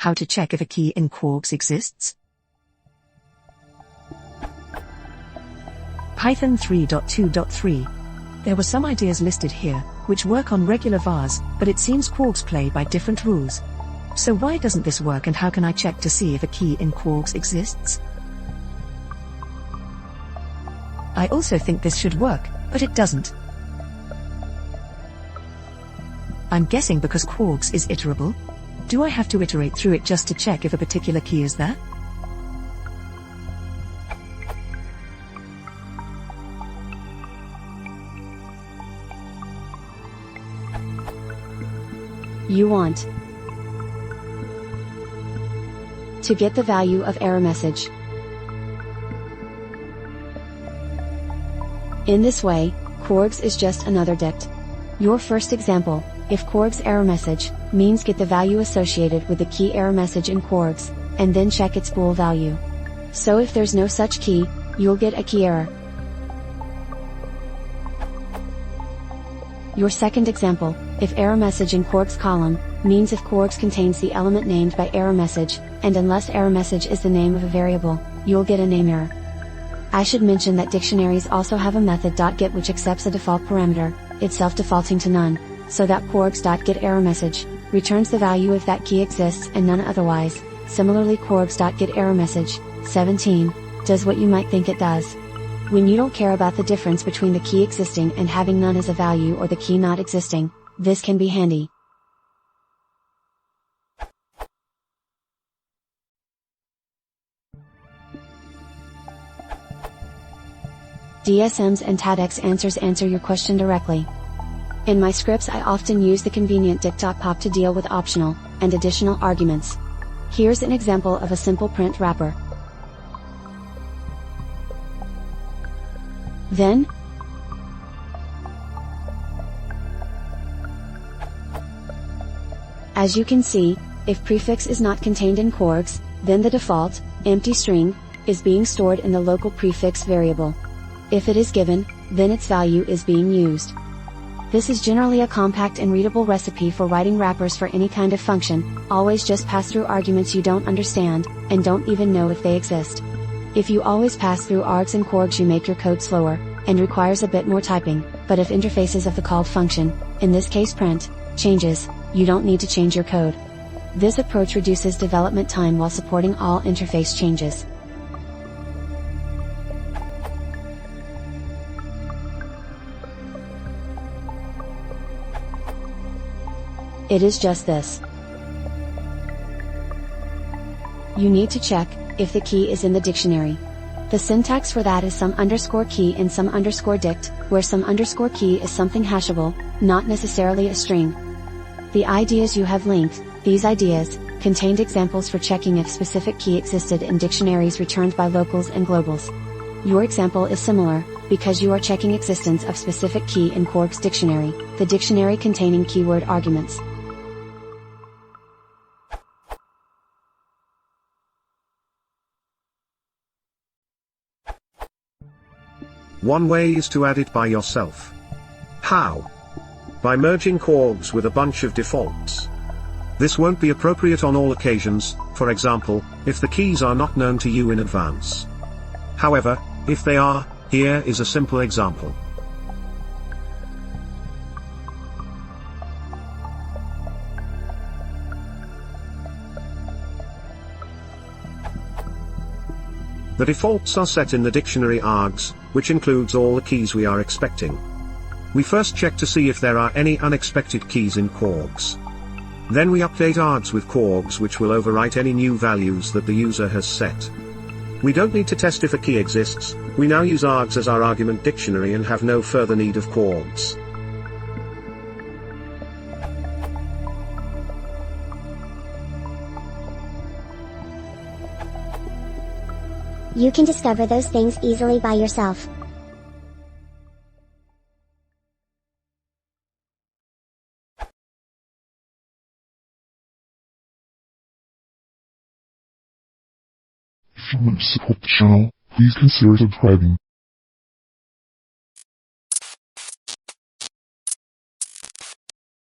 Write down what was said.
How to check if a key in Kwargs exists? Python 3.2.3. There were some ideas listed here, which work on regular vars, but it seems Kwargs play by different rules. So why doesn't this work, and how can I check to see if a key in Kwargs exists? I also think this should work, but it doesn't. I'm guessing because Kwargs is iterable. Do I have to iterate through it just to check if a particular key is there? You want to get the value of error message. In this way, Kwargs is just another dict. Your first example, if Kwargs error message means get the value associated with the key error message in Kwargs, and then check its bool value. So if there's no such key, you'll get a key error. Your second example, if error message in Kwargs column, means if Kwargs contains the element named by error message, and unless error message is the name of a variable, you'll get a name error. I should mention that dictionaries also have a method .get which accepts a default parameter, itself defaulting to none, so that Kwargs.get error message returns the value if that key exists and none otherwise. Similarly, Kwargs.get error message 17 does what you might think it does. When you don't care about the difference between the key existing and having none as a value or the key not existing, this can be handy. DSMs and TADEX answers answer your question directly. In my scripts I often use the convenient dict.pop to deal with optional and additional arguments. Here's an example of a simple print wrapper. Then, as you can see, if prefix is not contained in Kwargs, then the default, empty string, is being stored in the local prefix variable. If it is given, then its value is being used. This is generally a compact and readable recipe for writing wrappers for any kind of function. Always just pass through arguments you don't understand, and don't even know if they exist. If you always pass through args and Kwargs, you make your code slower, and requires a bit more typing, but if interfaces of the called function, in this case print, changes, you don't need to change your code. This approach reduces development time while supporting all interface changes. It is just this. You need to check if the key is in the dictionary. The syntax for that is some underscore key in some underscore dict, where some underscore key is something hashable, not necessarily a string. The ideas you have linked, these ideas, contained examples for checking if specific key existed in dictionaries returned by locals and globals. Your example is similar, because you are checking existence of specific key in Kwargs dictionary, the dictionary containing keyword arguments. One way is to add it by yourself. How? By merging Kwargs with a bunch of defaults. This won't be appropriate on all occasions, for example, if the keys are not known to you in advance. However, if they are, here is a simple example. The defaults are set in the dictionary args, which includes all the keys we are expecting. We first check to see if there are any unexpected keys in Kwargs. Then we update args with Kwargs, which will overwrite any new values that the user has set. We don't need to test if a key exists, we now use args as our argument dictionary and have no further need of Kwargs. You can discover those things easily by yourself. If you want to support the channel, please consider subscribing.